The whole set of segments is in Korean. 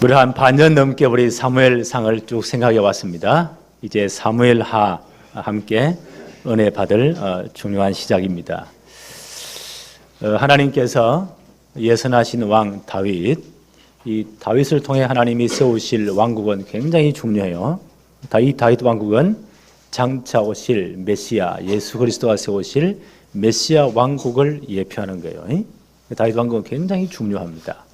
무려 한 반년 넘게 우리 사무엘상을 쭉 생각해 왔습니다. 이제 사무엘하 함께 은혜 받을 중요한 시작입니다. 하나님께서 예선하신 왕 다윗, 이 다윗을 통해 하나님이 세우실 왕국은 굉장히 중요해요. 다윗 왕국은 장차 오실 메시아 예수 그리스도가 세우실 메시아 왕국을 예표하는 거예요. 다윗 왕국은 굉장히 중요합니다.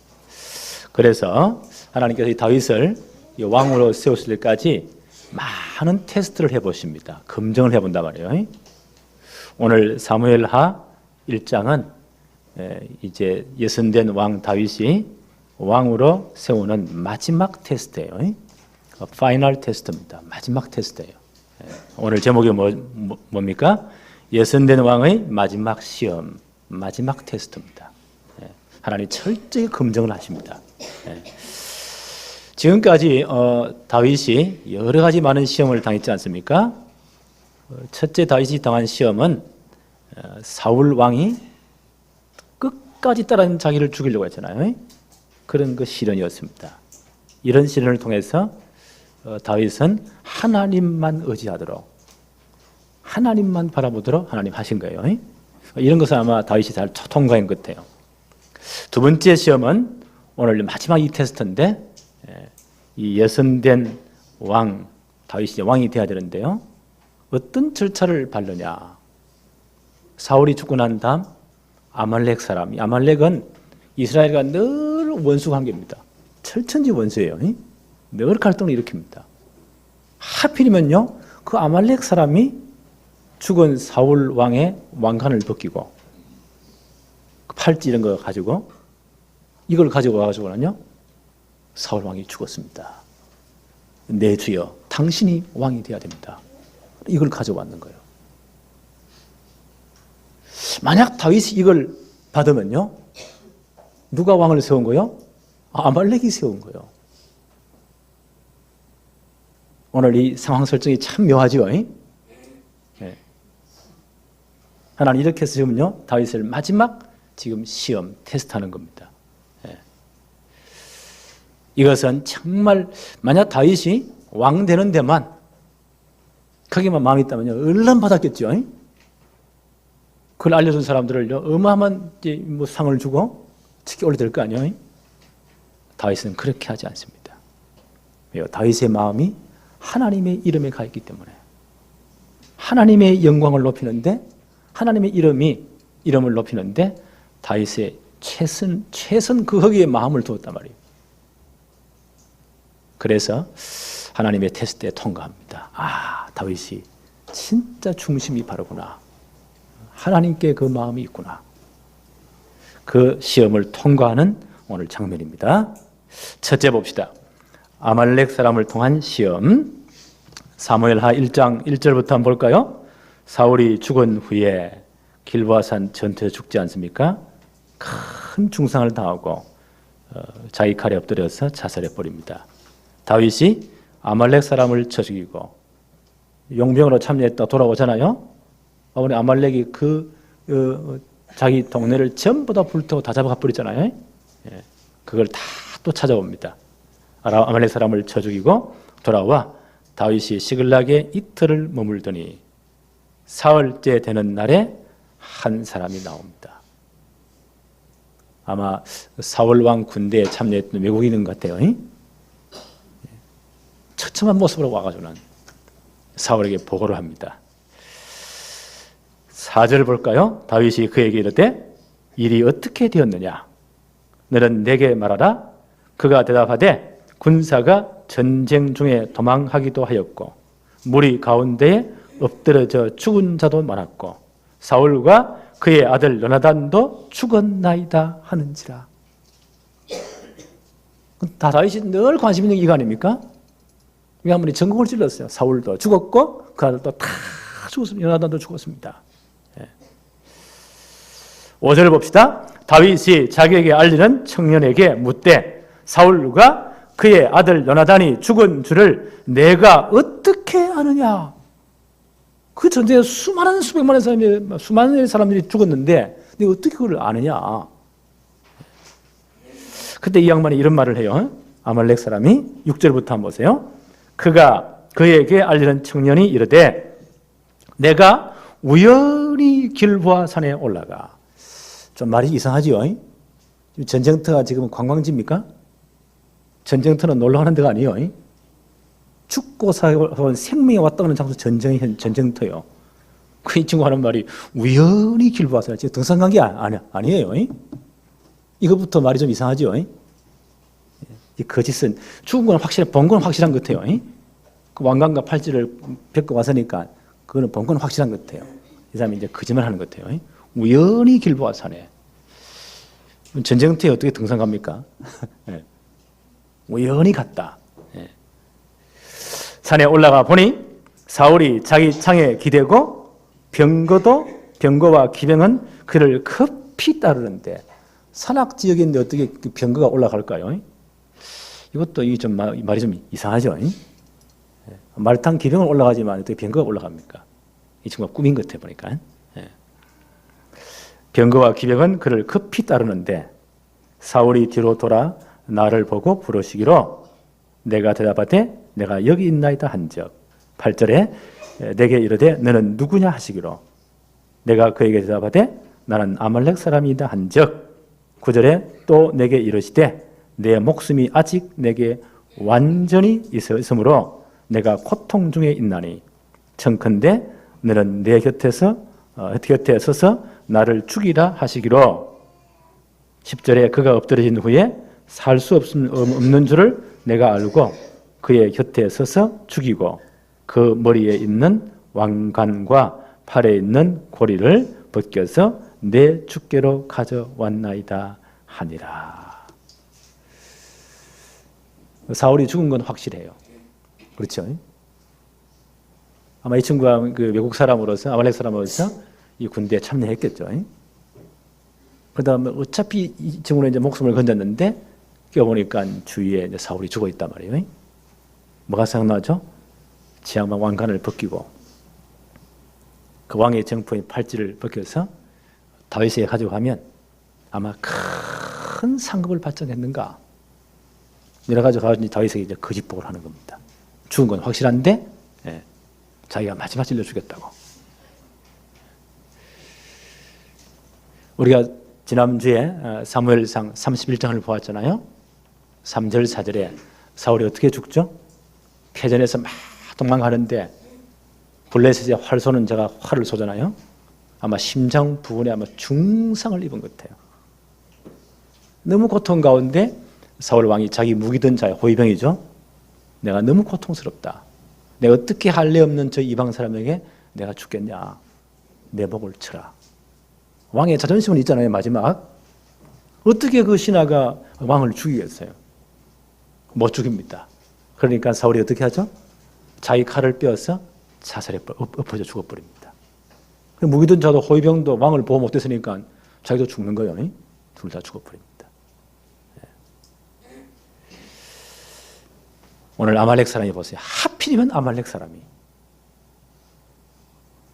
그래서 하나님께서 이 다윗을 왕으로 세우실 때까지 많은 테스트를 해보십니다. 검증을 해본단 말이에요. 오늘 사무엘하 1장은 이제 예선된 왕 다윗이 왕으로 세우는 마지막 테스트예요. 파이널 테스트입니다. 마지막 테스트예요. 오늘 제목이 뭡니까? 예선된 왕의 마지막 시험, 마지막 테스트입니다. 하나님 철저히 검증을 하십니다. 지금까지 다윗이 여러 가지 많은 시험을 당했지 않습니까? 첫째 다윗이 당한 시험은 사울 왕이 끝까지 따라 자기를 죽이려고 했잖아요. 그런 그 시련이었습니다. 이런 시련을 통해서 다윗은 하나님만 의지하도록, 하나님만 바라보도록 하나님 하신 거예요. 이런 것을 아마 다윗이 잘 통과한 것 같아요. 두 번째 시험은 오늘 마지막 이 테스트인데, 이 예선된 왕 다윗이 왕이 되어야 되는데요. 어떤 절차를 밟느냐? 사울이 죽고 난 다음 아말렉 사람, 아말렉은 이스라엘과 늘 원수 관계입니다. 철천지 원수예요. 늘 갈등을 일으킵니다. 하필이면요, 그 아말렉 사람이 죽은 사울 왕의 왕관을 벗기고 팔찌 이런 거 가지고 이걸 가지고 와가지고는요, 사울 왕이 죽었습니다. 내 주여, 당신이 왕이 되어야 됩니다. 이걸 가져왔는 거예요. 만약 다윗이 이걸 받으면요, 누가 왕을 세운 거요? 아말렉이 세운 거예요. 오늘 이 상황 설정이 참 묘하죠. 하나님 이렇게 쓰시면요, 다윗을 마지막 지금 시험, 테스트하는 겁니다. 이것은 정말 만약 다윗이 왕 되는 데만 거기만 마음이 있다면요, 얼른 받았겠죠. 그걸 알려준 사람들을요, 어마어마한 상을 주고 직계 올려드릴 거 아니에요. 다윗은 그렇게 하지 않습니다. 왜요? 다윗의 마음이 하나님의 이름에 가 있기 때문에 하나님의 영광을 높이는데, 하나님의 이름을 높이는데 다윗의 최선 그 거기에 마음을 두었단 말이에요. 그래서 하나님의 테스트에 통과합니다. 아, 다윗이 진짜 중심이 바르구나. 하나님께 그 마음이 있구나. 그 시험을 통과하는 오늘 장면입니다. 첫째 봅시다. 아말렉 사람을 통한 시험. 사무엘하 1장 1절부터 한번 볼까요? 사울이 죽은 후에 길보아산 전투에 죽지 않습니까? 큰 중상을 당하고 자기 칼에 엎드려서 자살해 버립니다. 다윗이 아말렉 사람을 쳐 죽이고 용병으로 참여했다 돌아오잖아요. 우리 아말렉이 자기 동네를 전부 다 불태워 다 잡아가 버리잖아요. 그걸 다 또 찾아옵니다. 아말렉 사람을 쳐 죽이고 돌아와 다윗이 시글락에 이틀을 머물더니 사흘째 되는 날에 한 사람이 나옵니다. 아마 사울 왕 군대에 참여했던 외국인인 것 같아요. 처참한 모습으로 와가지고는 사울에게 보고를 합니다. 4절 볼까요? 다윗이 그에게 이르되 일이 어떻게 되었느냐? 너는 내게 말하라. 그가 대답하되 군사가 전쟁 중에 도망하기도 하였고 무리 가운데에 엎드러져 죽은 자도 많았고 사울과 그의 아들 요나단도 죽었나이다 하는지라. 다 다윗이 늘 관심 있는 이거 아닙니까? 이 한 분이 전공을 찔렀어요. 사울도 죽었고 그 아들도 다 죽었습니다. 요나단도 죽었습니다. 5절 봅시다. 다윗이 자기에게 알리는 청년에게 묻되 사울과 그의 아들 요나단이 죽은 줄을 내가 어떻게 아느냐? 그 전쟁에 수많은 사람들이 죽었는데 내가 어떻게 그걸 아느냐? 그때 이 양반이 이런 말을 해요. 아말렉 사람이 6절부터 한번 보세요. 그가 그에게 알리는 청년이 이르되 내가 우연히 길보아 산에 올라가. 좀 말이 이상하지요. 전쟁터가 지금 관광지입니까? 전쟁터는 놀러 가는 데가 아니에요. 죽고 살고 생명이 왔다 가는 장소 전쟁터요. 그 이 친구 하는 말이 우연히 길보아 산에 등산 간 게 아니에요. 이것부터 말이 좀 이상하죠. 이 거짓은 죽은 건 확실해, 본 건 확실한 것 같아요. 그 왕관과 팔찌를 벗고 왔으니까 그거는 본 건 확실한 것 같아요. 이 사람이 이제 거짓말 하는 것 같아요. 우연히 길보아 산에. 전쟁터에 어떻게 등산 갑니까? 네. 우연히 갔다. 네. 산에 올라가 보니 사울이 자기 창에 기대고 병거와 기병은 그를 급히 따르는데 산악 지역인데 어떻게 병거가 올라갈까요? 이것도 좀 말이 좀 이상하죠. 말 탄 기병은 올라가지만 어떻게 병거가 올라갑니까? 이 친구가 꾸민 것 같아 보니까. 병거와 기병은 그를 급히 따르는데 사울이 뒤로 돌아 나를 보고 부르시기로 내가 대답하되 내가 여기 있나이다 한즉 8절에 내게 이르되 너는 누구냐 하시기로 내가 그에게 대답하되 나는 아말렉 사람이다 한즉 9절에 또 내게 이르시되 내 목숨이 아직 내게 완전히 있으므로 내가 고통 중에 있나니 청컨대 너는 내 곁에 서서 나를 죽이라 하시기로 10절에 그가 엎드러진 후에 살 수 없는 줄을 내가 알고 그의 곁에 서서 죽이고 그 머리에 있는 왕관과 팔에 있는 고리를 벗겨서 내 주께로 가져왔나이다 하니라. 사울이 죽은 건 확실해요. 그렇죠? 아마 이 친구가 그 외국 사람으로서 아말렉 사람으로서 이 군대에 참여했겠죠. 그다음에 어차피 이 친구는 이제 목숨을 건졌는데 껴보니까 주위에 이제 사울이 죽어 있단 말이에요. 뭐가 생각나죠? 지향방 왕관을 벗기고 그 왕의 정포인 팔찌를 벗겨서 다윗에게 가져가면 아마 큰 상급을 받지 않겠는가? 이래 가지고 다윗에게 이제 거짓복을 하는 겁니다. 죽은 건 확실한데 자기가 마지막 찔러 죽였다고. 우리가 지난주에 사무엘상 31장을 보았잖아요. 3절 4절에 사울이 어떻게 죽죠? 패전에서 막 도망가는데 블레셋의 활 쏘는 자가 활을 쏘잖아요. 아마 심장 부분에 아마 중상을 입은 것 같아요. 너무 고통 가운데 사울 왕이 자기 무기든 자의 호위병이죠. 내가 너무 고통스럽다. 내가 어떻게 할례 없는 저 이방 사람에게 내가 죽겠냐. 내 목을 쳐라. 왕의 자존심은 있잖아요. 마지막. 어떻게 그 신하가 왕을 죽이겠어요? 못 죽입니다. 그러니까 사울이 어떻게 하죠? 자기 칼을 빼어서 자살에 엎어져 죽어버립니다. 무기든 자도 호위병도 왕을 보호 못했으니까 자기도 죽는 거예요. 둘 다 죽어버립니다. 오늘 아말렉 사람이 보세요. 하필이면 아말렉 사람이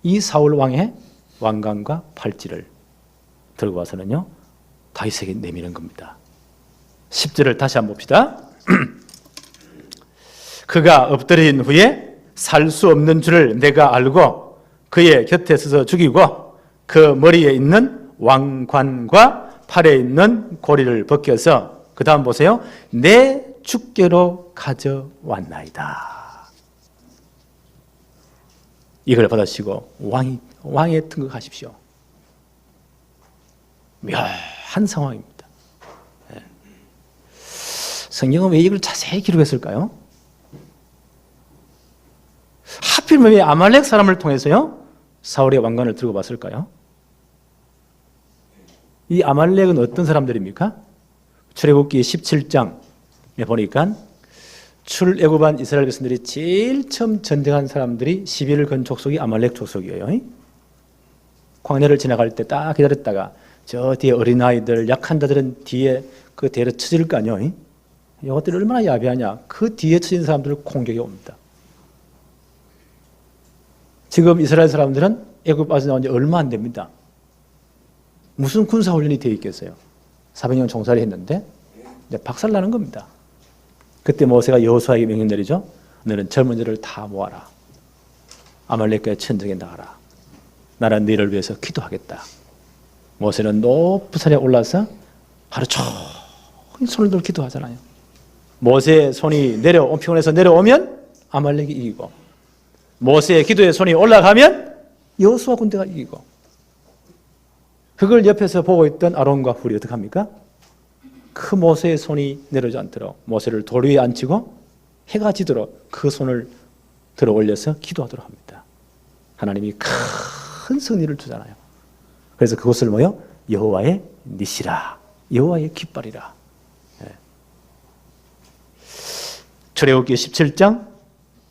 이 사울 왕의 왕관과 팔찌를 들고 와서는요 다윗에게 내미는 겁니다. 10절을 다시 한번 봅시다. 그가 엎드린 후에 살 수 없는 줄을 내가 알고 그의 곁에 서서 죽이고 그 머리에 있는 왕관과 팔에 있는 고리를 벗겨서 그 다음 보세요. 내 주께로 가져왔나이다. 이걸 받으시고 왕에 등극하십시오. 묘한 상황입니다. 성경은 왜 이걸 자세히 기록했을까요? 하필이면 왜 아말렉 사람을 통해서요? 사울의 왕관을 들고 왔을까요? 이 아말렉은 어떤 사람들입니까? 출애굽기 17장에 보니까 출애굽한 이스라엘 백성들이 제일 처음 전쟁한 사람들이 11건 족속이 아말렉 족속이에요. 광야를 지나갈 때 딱 기다렸다가 저 뒤에 어린아이들, 약한 자들은 뒤에 그 대로 쳐질 거 아니에요. 이것들이 얼마나 야비하냐. 그 뒤에 쳐진 사람들을 공격이 옵니다. 지금 이스라엘 사람들은 애굽 빠져 나온 지 얼마 안 됩니다. 무슨 군사훈련이 되어 있겠어요? 400년 종살이 했는데 이제 박살나는 겁니다. 그때 모세가 여호수아에게 명령 내리죠. 너는 젊은 자를 다 모아라. 아말렉과의 전쟁에 나가라. 나는 너희를 위해서 기도하겠다. 모세는 높은 산에 올라서 하루 종일 손을 들고 기도하잖아요. 모세의 손이 온평에서 내려오면 아말렉이 이기고, 모세의 기도의 손이 올라가면 여호수아 군대가 이기고, 그걸 옆에서 보고 있던 아론과 훌이 어떻게 합니까? 그 모세의 손이 내려오지 않도록 모세를 돌 위에 앉히고 해가 지도록 그 손을 들어 올려서 기도하도록 합니다. 하나님이 큰 승리를 주잖아요. 그래서 그것을 뭐요? 여호와의 니시라, 여호와의 깃발이라. 출애굽기 17장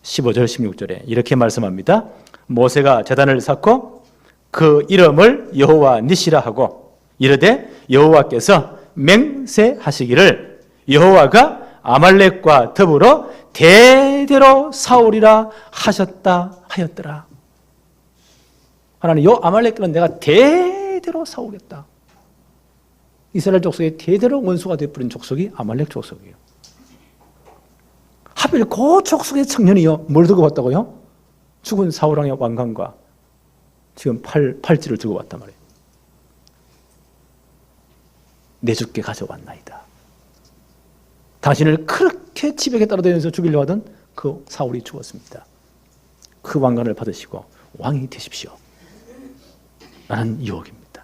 15절 16절에 이렇게 말씀합니다. 모세가 제단을 쌓고 그 이름을 여호와 니시라 하고 이르되 여호와께서 맹세하시기를 여호와가 아말렉과 더불어 대대로 싸우리라 하셨다 하였더라. 하나님, 요 아말렉들은 내가 대대로 싸우겠다. 이스라엘 족속의 대대로 원수가 되어버린 족속이 아말렉 족속이에요. 하필 그 족속의 청년이요, 뭘 들고 왔다고요? 죽은 사울왕의 왕관과 지금 팔찌를 들고 왔단 말이에요. 내 주께 가져왔나이다. 당신을 그렇게 지벽에 떨어뜨리면서 죽이려 하던 그 사울이 죽었습니다. 그 왕관을 받으시고 왕이 되십시오. 라는 유혹입니다.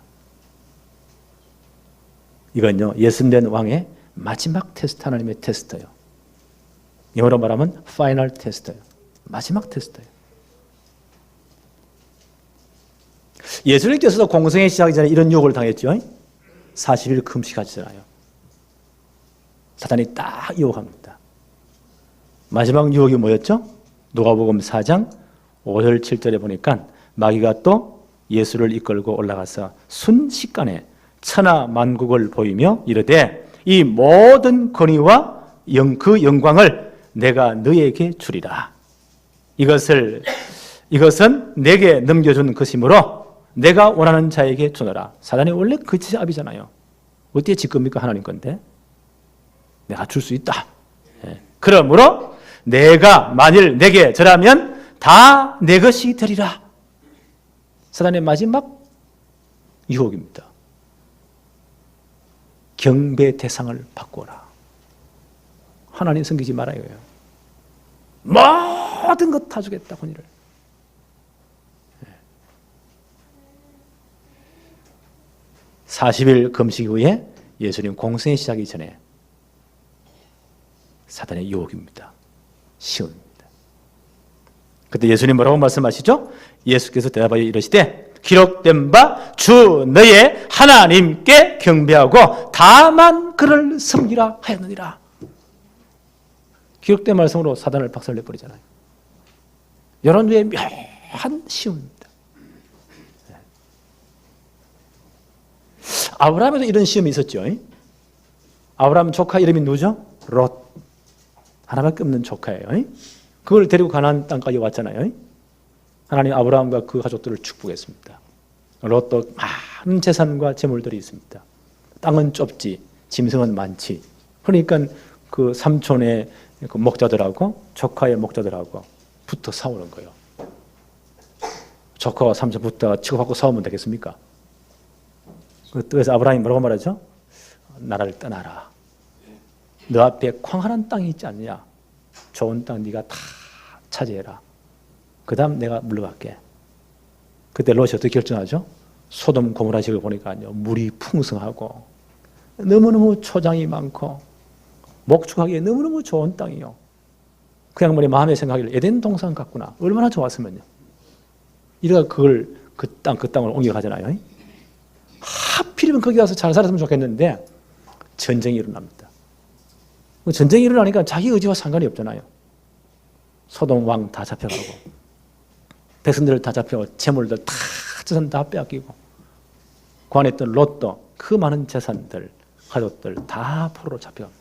이건요, 예수된 왕의 마지막 테스트, 하나님의 테스트예요. 영어로 말하면 파이널 테스트예요. 마지막 테스트예요. 예수님께서도 공생애 시작하기 전에 이런 유혹을 당했죠. 40일 금식하시잖아요. 사단이 딱 유혹합니다. 마지막 유혹이 뭐였죠? 누가복음 4장 5절 7절에 보니까 마귀가 또 예수를 이끌고 올라가서 순식간에 천하만국을 보이며 이르되 이 모든 권위와 그 영광을 내가 너에게 주리라. 이것은 내게 넘겨준 것이므로 내가 원하는 자에게 주노라. 사단이 원래 그 지압이잖아요. 어떻게 지 겁니까? 하나님 건데. 내가 줄 수 있다. 그러므로 내가 만일 내게 절하면 다 내 것이 되리라. 사단의 마지막 유혹입니다. 경배 대상을 바꾸어라. 하나님 섬기지 말아요. 모든 것 다 주겠다, 권위를. 40일 금식 후에 예수님 공생애 시작하기 전에 사단의 유혹입니다. 시험입니다. 그때 예수님 뭐라고 말씀하시죠? 예수께서 대답하여 이르시되 기록된 바 주 너의 하나님께 경배하고 다만 그를 섬기라 하였느니라. 기록된 말씀으로 사단을 박살내버리잖아요. 여러분의 묘한 시험입니다. 아브라함에도 이런 시험이 있었죠. 아브라함 조카 이름이 누구죠? 롯. 하나밖에 없는 조카예요. 그걸 데리고 가나안 땅까지 왔잖아요. 하나님 아브라함과 그 가족들을 축복했습니다. 롯도 많은 재산과 재물들이 있습니다. 땅은 좁지, 짐승은 많지. 그러니까 그 삼촌의 그 목자들하고 조카의 목자들하고 붙어 싸우는 거예요. 조카와 삼촌 붙다가 치고받고 싸우면 되겠습니까? 그래서 아브라함이 뭐라고 말하죠? 나라를 떠나라. 너 앞에 광활한 땅이 있지 않느냐? 좋은 땅 네가 다 차지해라. 그 다음 내가 물러갈게. 그때 롯이 어떻게 결정하죠? 소돔 고모라 지역을 보니까요, 물이 풍성하고 너무너무 초장이 많고 목축하기에 너무너무 좋은 땅이요. 그 양반이 마음에 생각하기를 에덴 동산 같구나. 얼마나 좋았으면요. 이래가 그걸 그 땅을 옮겨가잖아요. 하필이면 거기 가서 잘 살았으면 좋겠는데 전쟁이 일어납니다. 전쟁이 일어나니까 자기 의지와 상관이 없잖아요. 소돔 왕 다 잡혀가고 백성들 다 잡혀가고 재물들 다 재산 다 빼앗기고 관에 있던 롯도 그 많은 재산들 가족들 다 포로로 잡혀갑니다.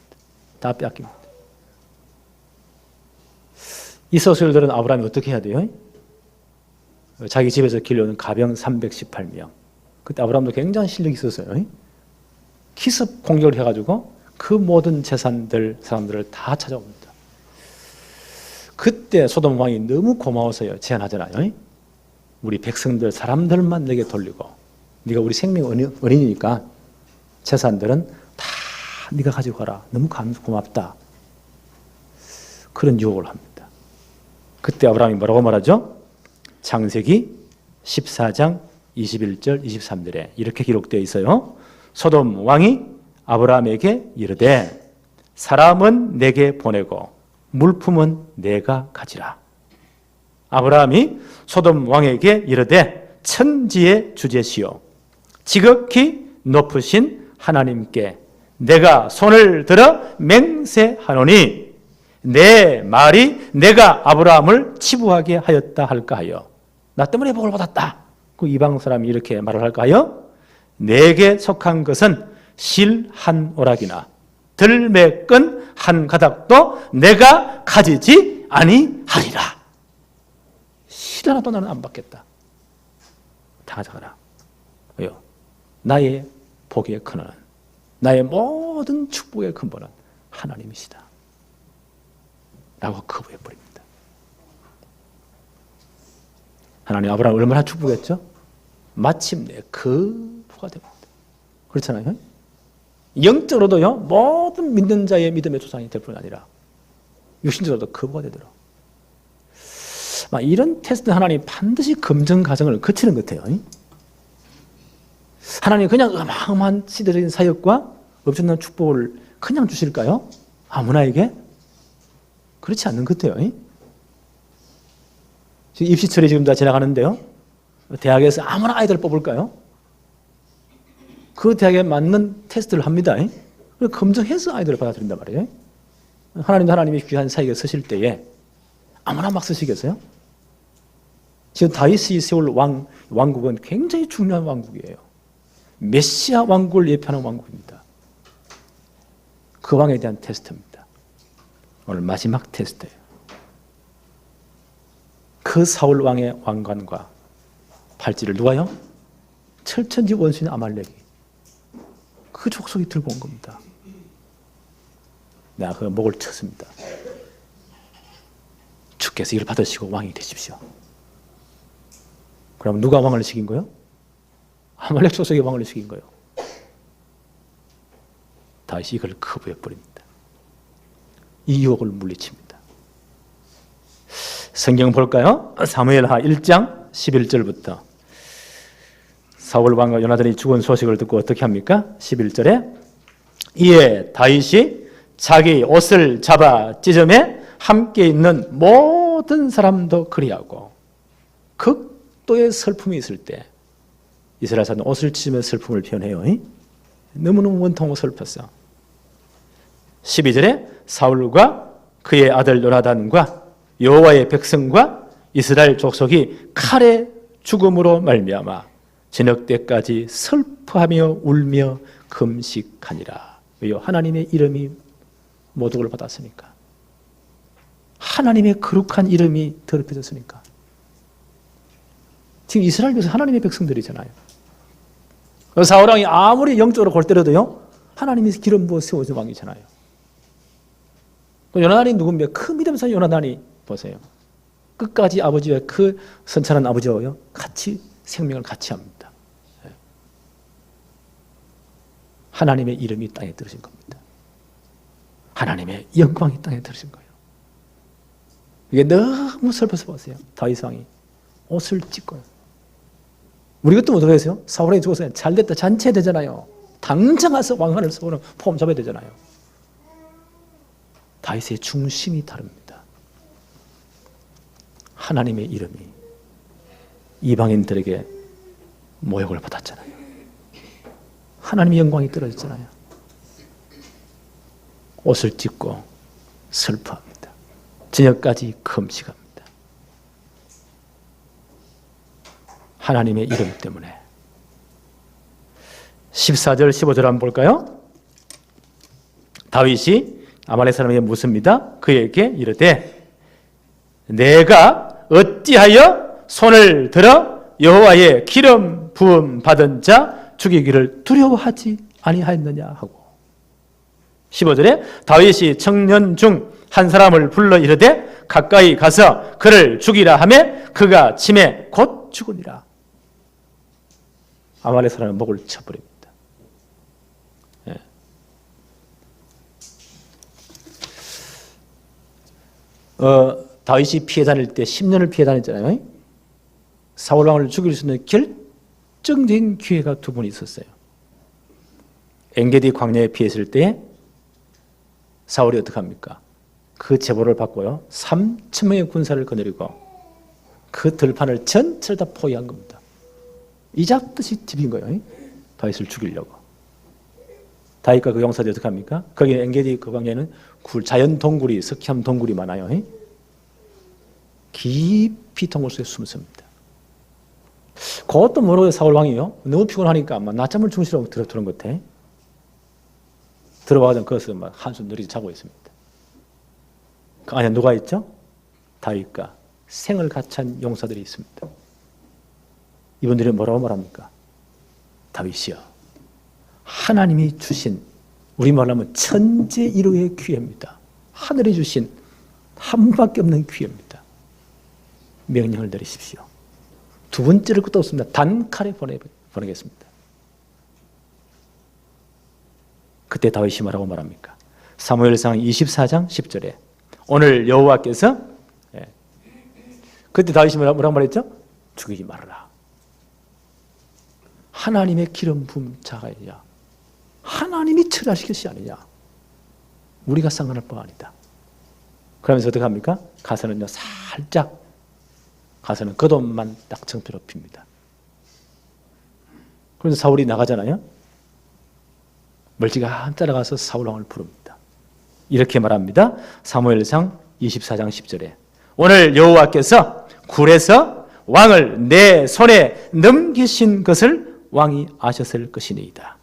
다 빼앗깁니다. 이 소식을 들은 아브라함이 어떻게 해야 돼요? 자기 집에서 길러오는 가병 318명. 그때 아브라함도 굉장히 실력이 있었어요. 기습 공격을 해가지고 그 모든 사람들을 다 찾아옵니다. 그때 소돔 왕이 너무 고마워서요 제안하잖아요. 우리 백성들 사람들만 내게 돌리고 네가 우리 생명 은인이니까 재산들은 다 네가 가지고 가라. 너무 고맙다. 그런 유혹을 합니다. 그때 아브라함이 뭐라고 말하죠? 창세기 14장 21절 23절에 이렇게 기록되어 있어요. 소돔 왕이 아브라함에게 이르되 사람은 내게 보내고 물품은 내가 가지라. 아브라함이 소돔 왕에게 이르되 천지의 주제시요 지극히 높으신 하나님께 내가 손을 들어 맹세하노니 내 말이 내가 아브라함을 치부하게 하였다 할까 하여 나 때문에 복을 받았다. 그 이방 사람이 이렇게 말을 할까 하여 내게 속한 것은 실 한 오락이나 들매끈 한 가닥도 내가 가지지 아니하리라. 실 하나도 나는 안 받겠다. 다 가져가라. 왜요? 나의 복의 근원은 나의 모든 축복의 근본은 하나님이시다. 라고 거부해버립니다. 하나님 아브라함을 얼마나 축복했죠? 마침내 거부가 됩니다. 그렇잖아요. 영적으로도요 모든 믿는 자의 믿음의 조상이 될 뿐 아니라 육신적으로도 거부가 되도록 이런 테스트 하나님 반드시 검증 과정을 거치는 것 같아요. 하나님 그냥 어마어마한 시대적인 사역과 엄청난 축복을 그냥 주실까요? 아무나에게? 그렇지 않는 것 같아요. 지금 입시철이 지금 다 지나가는데요. 대학에서 아무나 아이들 뽑을까요? 그 대학에 맞는 테스트를 합니다. 검증해서 아이들을 받아들인단 말이에요. 하나님이 귀한 사역에 서실 때에 아무나 막 쓰시겠어요? 지금 다윗이 세울 왕국은 굉장히 중요한 왕국이에요. 메시아 왕국을 예표하는 왕국입니다. 그 왕에 대한 테스트입니다. 오늘 마지막 테스트예요. 그 사울 왕의 왕관과 팔찌를 누가요? 철천지 원수인 아말렉이 그 족속이 들고 온 겁니다. 내가 그 목을 쳤습니다. 주께서 이를 받으시고 왕이 되십시오. 그럼 누가 왕을 시킨 거예요? 아말렉 족속이 왕을 시킨 거예요. 다시 이걸 거부해버립니다. 이 유혹을 물리칩니다. 성경 볼까요? 사무엘하 1장 11절부터 사울 왕과 요나단이 죽은 소식을 듣고 어떻게 합니까? 11절에 이에 다윗이 자기 옷을 잡아 찢음에 함께 있는 모든 사람도 그리하고 극도의 슬픔이 있을 때 이스라엘 사람은 옷을 찢으며 슬픔을 표현해요. 너무너무 원통하고 슬펐어. 12절에 사울과 그의 아들 요나단과 여호와의 백성과 이스라엘 족속이 칼의 죽음으로 말미암아 저녁 때까지 슬퍼하며 울며 금식하니라. 왜요? 하나님의 이름이 모독을 받았으니까. 하나님의 거룩한 이름이 더럽혀졌으니까. 지금 이스라엘 교회에서 하나님의 백성들이잖아요. 사울 왕이 아무리 영적으로 골 때려도요 하나님이 기름 부어 세워진 왕이잖아요. 요나단이 누굽니까? 그 믿음사 요나단이 보세요. 끝까지 아버지와 그 선찬한 아버지와요 같이 생명을 같이 합니다. 하나님의 이름이 땅에 들어진 겁니다. 하나님의 영광이 땅에 들어진 거예요. 이게 너무 슬퍼서 보세요. 다윗 왕이 옷을 찢고요. 우리 것도 어떻게 했어요? 사울왕이 죽어서 잘됐다 잔치되잖아요. 당장 가서 왕관을 쓰고는 폼 잡아야 되잖아요. 다윗의 중심이 다릅니다. 하나님의 이름이 이방인들에게 모욕을 받았잖아요. 하나님의 영광이 떨어졌잖아요. 옷을 찢고 슬퍼합니다. 저녁까지 금식합니다. 하나님의 이름 때문에. 14절 15절 한번 볼까요? 다윗이 아말렉 사람에게 묻습니다. 그에게 이르되 내가 어찌하여 손을 들어 여호와의 기름 부음 받은 자 죽이기를 두려워하지 아니하였느냐 하고 15절에 다윗이 청년 중 한 사람을 불러 이르되 가까이 가서 그를 죽이라 하매 그가 침에 곧 죽으니라. 아말렉 사람은 목을 쳐버립니다. 예. 다윗이 피해 다닐 때 10년을 피해 다녔잖아요. 사울 왕을 죽일 수 있는 결정적인 기회가 두 번 있었어요. 엔게디 광야에 피했을 때 사울이 어떻게 합니까? 그 제보를 받고요, 3,000명의 군사를 거느리고 그 들판을 전체를 다 포위한 겁니다. 이잡듯이 뒤빈 거예요. 다윗을 죽이려고. 다윗과 그 용사들이 어떻게 합니까? 거기 엔게디 그 광야에는 자연 동굴이, 석회암 동굴이 많아요. 깊이 동굴 속에 숨습니다. 그것도 모르고 사울 왕이요, 너무 피곤하니까 아마 낮잠을 주무시라고 들은 것 같아. 들어가서 거기서 막 한숨 느리게 자고 있습니다. 그 안에 누가 있죠? 다윗과 생을 같이한 용사들이 있습니다. 이분들이 뭐라고 말합니까? 다윗이여, 하나님이 주신, 우리말로 하면 천재 1호의 기회입니다. 하늘이 주신 한 분밖에 없는 기회입니다. 명령을 내리십시오. 두 번째를 것도 없습니다. 단칼에 보내겠습니다. 그때 다윗이 뭐라고 말합니까? 사무엘상 24장 10절에 오늘 여호와께서, 그때 다윗이 뭐라고 말했죠? 죽이지 말아라. 하나님의 기름 부은 자가 아니냐, 하나님이 처리하실 것이 아니냐, 우리가 상관할 바가 아니다. 그러면서 어떻게 합니까? 가서는요, 살짝 가서는 겉옷만 딱 정표로 핍니다. 그래서 사울이 나가잖아요. 멀찌감치 따라가서 사울 왕을 부릅니다. 이렇게 말합니다. 사무엘상 24장 10절에 오늘 여호와께서 굴에서 왕을 내 손에 넘기신 것을 왕이 아셨을 것이니이다.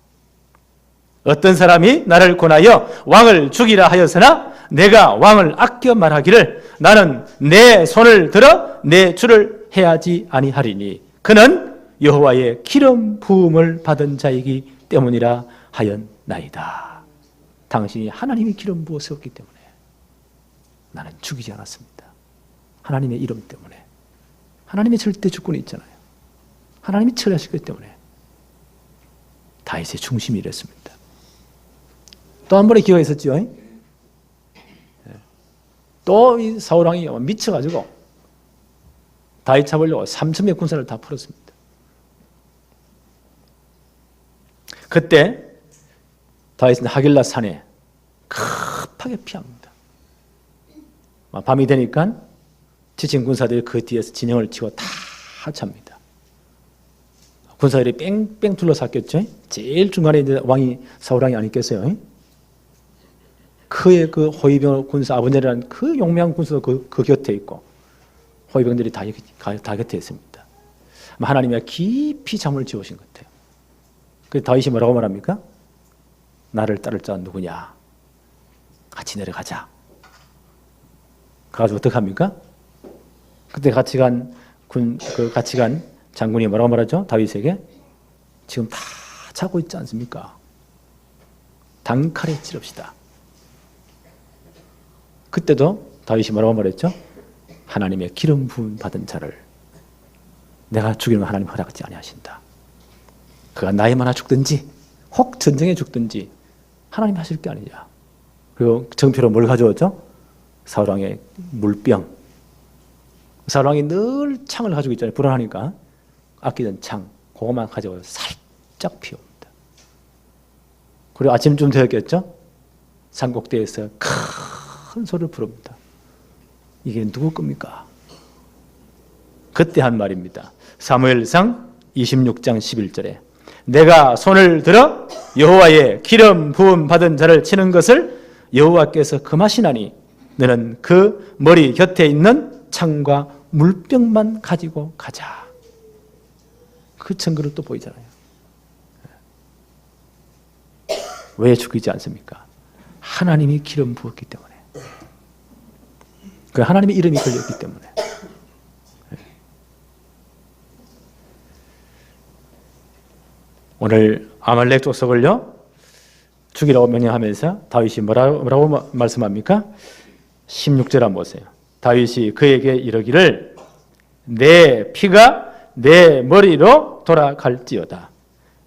어떤 사람이 나를 권하여 왕을 죽이라 하였으나 내가 왕을 아껴 말하기를 나는 내 손을 들어 내 주를 해하지 아니하리니 그는 여호와의 기름 부음을 받은 자이기 때문이라 하였나이다. 당신이 하나님이 기름 부어 세웠기 때문에 나는 죽이지 않았습니다. 하나님의 이름 때문에. 하나님의 절대 주권이 있잖아요. 하나님이 처리하셨기 때문에. 다윗의 중심이 이랬습니다. 또 한 번의 기회가 있었죠. 또 이 사울 왕이 미쳐가지고 다윗 잡으려고 3,000명 군사를 다 풀었습니다. 그때 다윗은 하길라 산에 급하게 피합니다. 밤이 되니까 지친 군사들이 그 뒤에서 진영을 치고 다 찹니다. 군사들이 뺑뺑 둘러쌌겠죠. 제일 중간에 이제 왕이 사울 왕이 아니겠어요. 그의 그 호위병 군사 아브넬이라는 그 용맹한 군사도 그 곁에 있고 호위병들이 다 곁에 있습니다. 하나님이 깊이 잠을 지우신 것 같아요. 그래서 다윗이 뭐라고 말합니까? 나를 따를 자는 누구냐? 같이 내려가자. 그래가지고 어떻게 합니까? 그때 같이 간 장군이 뭐라고 말하죠? 다윗에게 지금 다 자고 있지 않습니까? 단칼에 찌릅시다. 그때도 다윗이 뭐라고 말했죠? 하나님의 기름 부음 받은 자를 내가 죽이는 걸 하나님 허락하지 아니하신다. 그가 나이 많아 죽든지 혹 전쟁에 죽든지 하나님 하실 게 아니냐. 그리고 정표로 뭘 가져왔죠? 사울왕의 물병. 사울왕이 늘 창을 가지고 있잖아요. 불안하니까 아끼던 창 그것만 가져와서 살짝 피웁니다. 그리고 아침쯤 되었겠죠? 산꼭대에서 큰 소리를 부릅니다. 이게 누구 겁니까? 그때 한 말입니다. 사무엘상 26장 11절에 내가 손을 들어 여호와의 기름 부음 받은 자를 치는 것을 여호와께서 금하시나니 너는 그 머리 곁에 있는 창과 물병만 가지고 가자. 그 증거를 또 보이잖아요. 왜 죽이지 않습니까? 하나님이 기름 부었기 때문에. 그 하나님의 이름이 걸렸기 때문에. 오늘 아말렉 족속을요 죽이라고 명령하면서 다윗이 뭐라고 말씀합니까? 16절 한번 보세요. 다윗이 그에게 이르기를 내 피가 내 머리로 돌아갈지어다.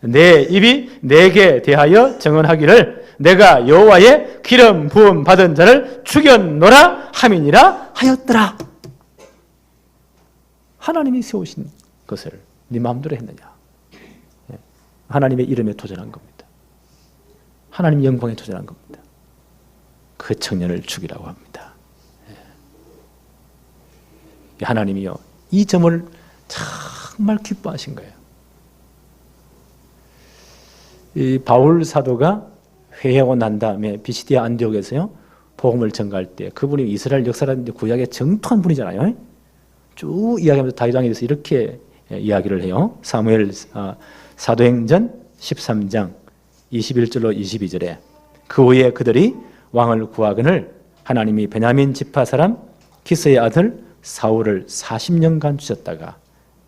내 입이 내게 대하여 증언하기를 내가 여호와의 기름 부음 받은 자를 죽였노라 함이니라 하였더라. 하나님이 세우신 것을 네 마음대로 했느냐? 하나님의 이름에 도전한 겁니다. 하나님 영광에 도전한 겁니다. 그 청년을 죽이라고 합니다. 하나님이요, 이 점을 정말 기뻐하신 거예요. 이 바울 사도가 회개하고 난 다음에 비시디아 안디옥에서요 복음을 전가할 때 그분이 이스라엘 역사라든지 구약의 정통한 분이잖아요. 쭉 이야기하면서 다윗 왕에 대해서 이렇게 이야기를 해요. 사무엘 사도행전 13장 21절로 22절에 그 후에 그들이 왕을 구하거늘 하나님이 베냐민 지파 사람 기스의 아들 사울을 40년간 주셨다가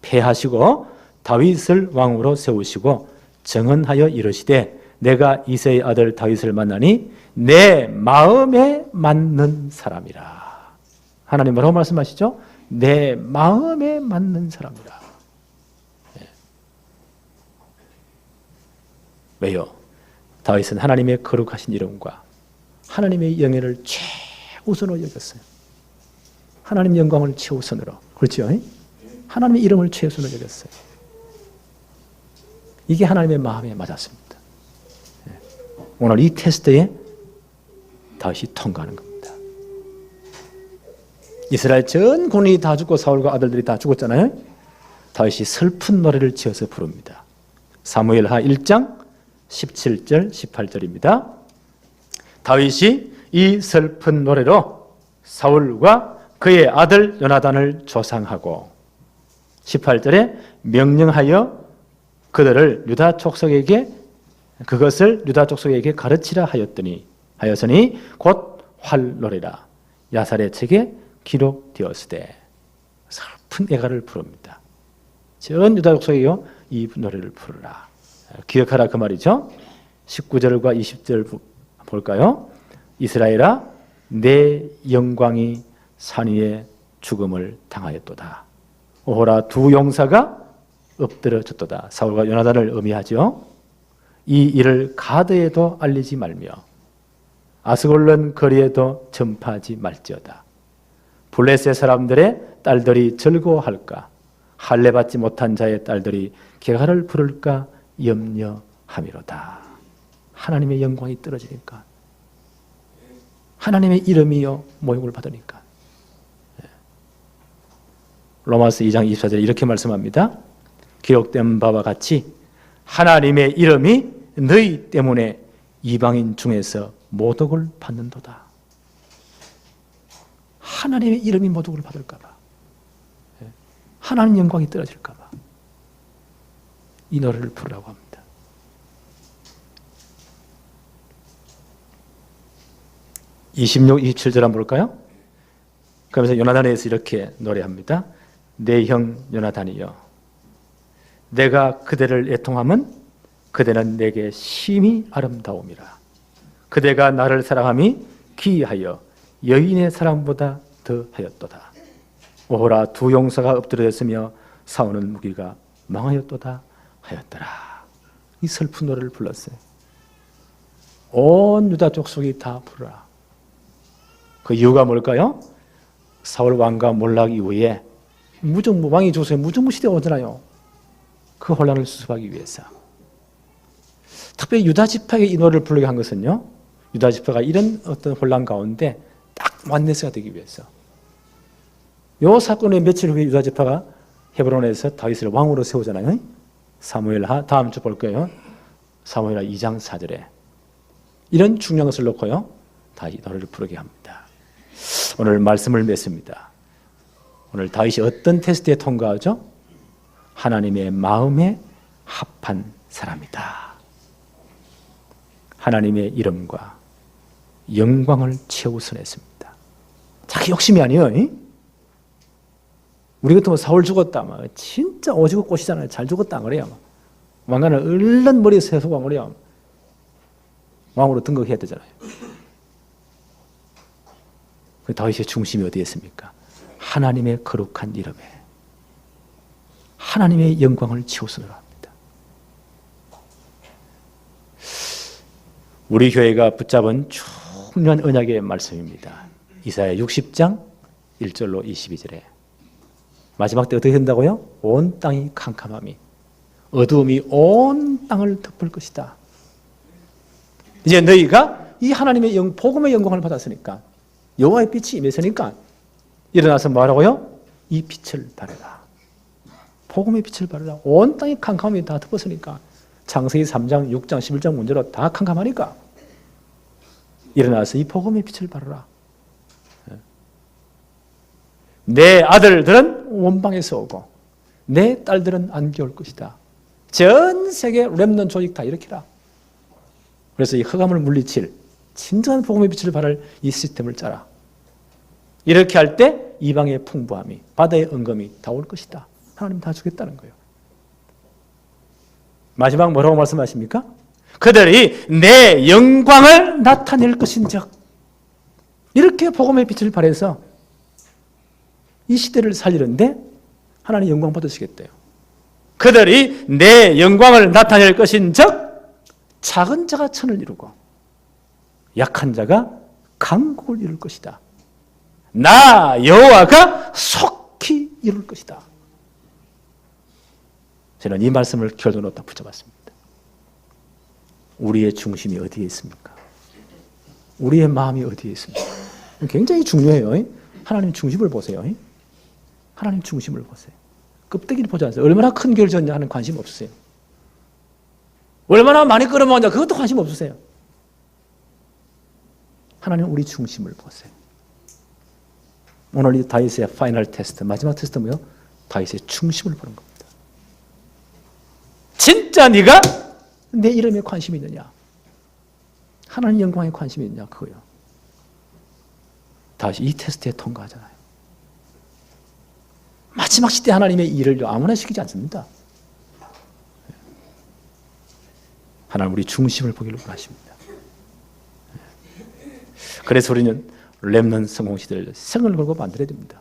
패하시고 다윗을 왕으로 세우시고 정언하여 이르시되 내가 이새의 아들 다윗을 만나니 내 마음에 맞는 사람이라. 하나님 뭐라고 말씀하시죠? 내 마음에 맞는 사람이라. 왜요? 다윗은 하나님의 거룩하신 이름과 하나님의 영예를 최우선으로 여겼어요. 하나님 영광을 최우선으로. 그렇죠? 하나님의 이름을 최우선으로 여겼어요. 이게 하나님의 마음에 맞았습니다. 오늘 이 테스트에 다윗이 통과하는 겁니다. 이스라엘 전 군인이 다 죽고 사울과 아들들이 다 죽었잖아요. 다윗이 슬픈 노래를 지어서 부릅니다. 사무엘하 1장 17절 18절입니다. 다윗이 이 슬픈 노래로 사울과 그의 아들 요나단을 조상하고 18절에 명령하여 그것을 유다 족속에게 가르치라 하였으니 곧 활노래라 야살의 책에 기록되었으되 슬픈 애가를 부릅니다. 전 유다 족속에게요 이 노래를 부르라. 기억하라 그 말이죠. 19절과 20절 볼까요? 이스라엘아 내 영광이 산 위에 죽음을 당하였도다. 오호라 두 용사가 엎드려졌도다. 사울과 요나단을 의미하죠. 이 일을 가드에도 알리지 말며 아스골론 거리에도 전파하지 말지어다. 블레셋 사람들의 딸들이 즐거워할까? 할례받지 못한 자의 딸들이 개가를 부를까 염려함이로다. 하나님의 영광이 떨어지니까, 하나님의 이름이요 모욕을 받으니까. 로마서 2장 24절에 이렇게 말씀합니다. 기록된 바와 같이 하나님의 이름이 너희 때문에 이방인 중에서 모독을 받는도다. 하나님의 이름이 모독을 받을까 봐, 하나님 영광이 떨어질까 봐 이 노래를 부르라고 합니다. (26, 27절) 한번 볼까요? 그러면서 요나단에 대해서 이렇게 노래합니다. 내 형 요나단이여, 내가 그대를 애통함은 그대는 내게 심히 아름다움이라. 그대가 나를 사랑함이 기이하여 여인의 사랑보다 더하였도다. 오호라 두 용사가 엎드려졌으며 싸우는 무기가 망하였도다 하였더라. 이 슬픈 노래를 불렀어요. 온 유다 족속이 다 부르라. 그 이유가 뭘까요? 사울 왕과 몰락 이후에 왕이 죽어서 무정부시대가 오잖아요. 그 혼란을 수습하기 위해서. 특별히 유다 지파에게 이 노래를 부르게 한 것은요, 유다 지파가 이런 어떤 혼란 가운데 딱 완내세가 되기 위해서. 요 사건의 며칠 후에 유다 지파가 헤브론에서 다윗을 왕으로 세우잖아요. 사무엘하 다음 주 볼 거예요. 사무엘하 2장 4절에 이런 중요한 것을 놓고요 다 이 노래를 부르게 합니다. 오늘 말씀을 맺습니다. 오늘 다윗이 어떤 테스트에 통과하죠? 하나님의 마음에 합한 사람이다. 하나님의 이름과 영광을 최우선했습니다. 자기 욕심이 아니에요. 우리 같으면 사울 죽었다, 진짜 오지고 꽃이잖아요. 잘 죽었다 그래요. 왕관을 얼른 머리에 세우고 그래요. 왕으로 등극해야 되잖아요. 그 다윗의 중심이 어디에 있습니까? 하나님의 거룩한 이름에 하나님의 영광을 치우스노라 합니다. 우리 교회가 붙잡은 중요한 언약의 말씀입니다. 이사야 60장 1절로 22절에 마지막 때 어떻게 된다고요? 온 땅이 캄캄함이 어두움이 온 땅을 덮을 것이다. 이제 너희가 이 하나님의 복음의 영광을 받았으니까 여호와의 빛이 임했으니까 일어나서 뭐하라고요? 이 빛을 발해라. 복음의 빛을 발해라. 온 땅이 캄캄함이 다 덮었으니까 창세기 3장, 6장, 11장 문제로 다 캄캄하니까 일어나서 이 복음의 빛을 발해라. 내 아들들은 원방에서 오고 내 딸들은 안개 올 것이다. 전 세계 렘넌트 조직 다 일으키라. 그래서 이 흑암을 물리칠 진정한 복음의 빛을 발할 이 시스템을 짜라. 이렇게 할 때 이방의 풍부함이 바다의 은검이 다 올 것이다. 하나님 다 주겠다는 거예요. 마지막 뭐라고 말씀하십니까? 그들이 내 영광을 나타낼 것인즉 이렇게 복음의 빛을 발해서 이 시대를 살리는데 하나님 영광 받으시겠대요. 그들이 내 영광을 나타낼 것인즉 작은 자가 천을 이루고 약한 자가 강국을 이룰 것이다. 나 여호와가 속히 이룰 것이다. 저는 이 말씀을 결론으로 붙여봤습니다. 우리의 중심이 어디에 있습니까? 우리의 마음이 어디에 있습니까? 굉장히 중요해요. 하나님 중심을 보세요. 하나님 중심을 보세요. 껍데기를 보지 않으세요. 얼마나 큰 교회를 졌냐 하는 관심 없으세요. 얼마나 많이 끌어모았냐 그것도 관심 없으세요. 하나님 우리 중심을 보세요. 오늘 이 다윗의 파이널 테스트, 마지막 테스트 뭐예요? 다윗의 중심을 보는 겁니다. 진짜 네가 내 이름에 관심이 있느냐? 하나님 영광에 관심이 있느냐? 그거요. 다윗이 이 테스트에 통과하잖아요. 마지막 시대 하나님의 일을 아무나 시키지 않습니다. 하나님 우리 중심을 보기를 원하십니다. 그래서 우리는 렘넌트 성공시대를 생을 걸고 만들어야 됩니다.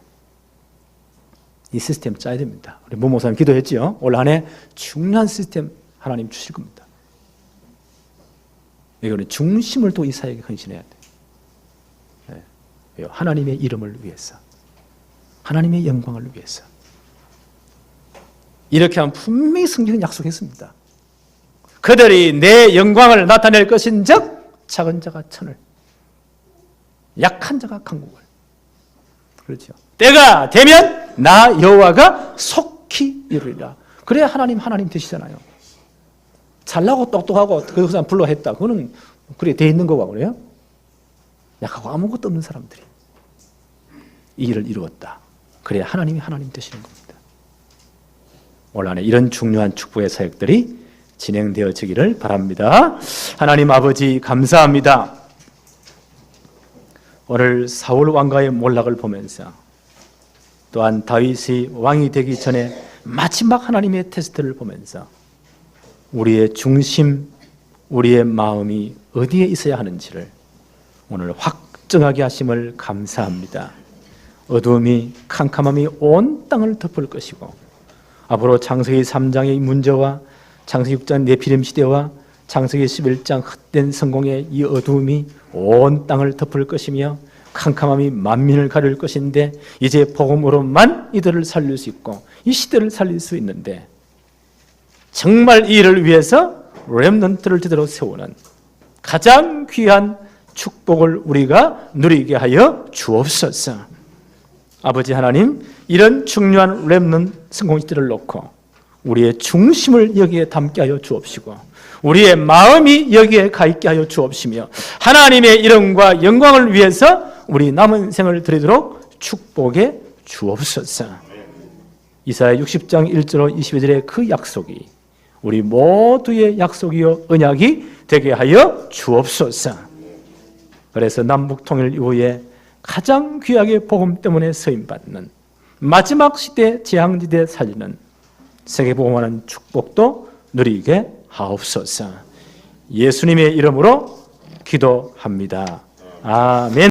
이 시스템 짜야 됩니다. 우리 모 목사님 기도했지요. 올 한 해 중요한 시스템 하나님 주실 겁니다. 이거는 중심을 또 이 사역에 헌신해야 돼요. 네. 하나님의 이름을 위해서, 하나님의 영광을 위해서. 이렇게 하면 분명히 성경은 약속했습니다. 그들이 내 영광을 나타낼 것인즉 작은 자가 천을, 약한 자가 강국을. 그렇죠. 때가 되면 나 여호와가 속히 이루리라. 그래야 하나님 되시잖아요. 잘나고 똑똑하고 그 사람 불러 했다. 그거는 그래 돼 있는 거고 그래요. 약하고 아무것도 없는 사람들이 이 일을 이루었다. 그래야 하나님 되시는 겁니다. 올 한 해 이런 중요한 축복의 사역들이 진행되어지기를 바랍니다. 하나님 아버지 감사합니다. 오늘 사울 왕가의 몰락을 보면서 또한 다윗이 왕이 되기 전에 마지막 하나님의 테스트를 보면서 우리의 중심, 우리의 마음이 어디에 있어야 하는지를 오늘 확정하게 하심을 감사합니다. 어두움이 캄캄함이 온 땅을 덮을 것이고 앞으로 창세기 3장의 문제와 창세기 6장 네피림 시대와 창세기 11장 헛된 성공의 이 어두움이 온 땅을 덮을 것이며 캄캄함이 만민을 가릴 것인데 이제 복음으로만 이들을 살릴 수 있고 이 시대를 살릴 수 있는데 정말 이 일을 위해서 렘넌트를 제대로 세우는 가장 귀한 축복을 우리가 누리게 하여 주옵소서. 아버지 하나님, 이런 중요한 렘넌트 성공시대를 놓고 우리의 중심을 여기에 담게 하여 주옵시고 우리의 마음이 여기에 가 있게 하여 주옵시며 하나님의 이름과 영광을 위해서 우리 남은 생을 드리도록 축복해 주옵소서. 이사야 60장 1절 22절의 그 약속이 우리 모두의 약속이요 언약이 되게 하여 주옵소서. 그래서 남북통일 이후에 가장 귀하게 복음 때문에 서임받는 마지막 시대 재앙지대 살리는 세계복음하는 축복도 누리게 하옵소서. 예수님의 이름으로 기도합니다. 아멘.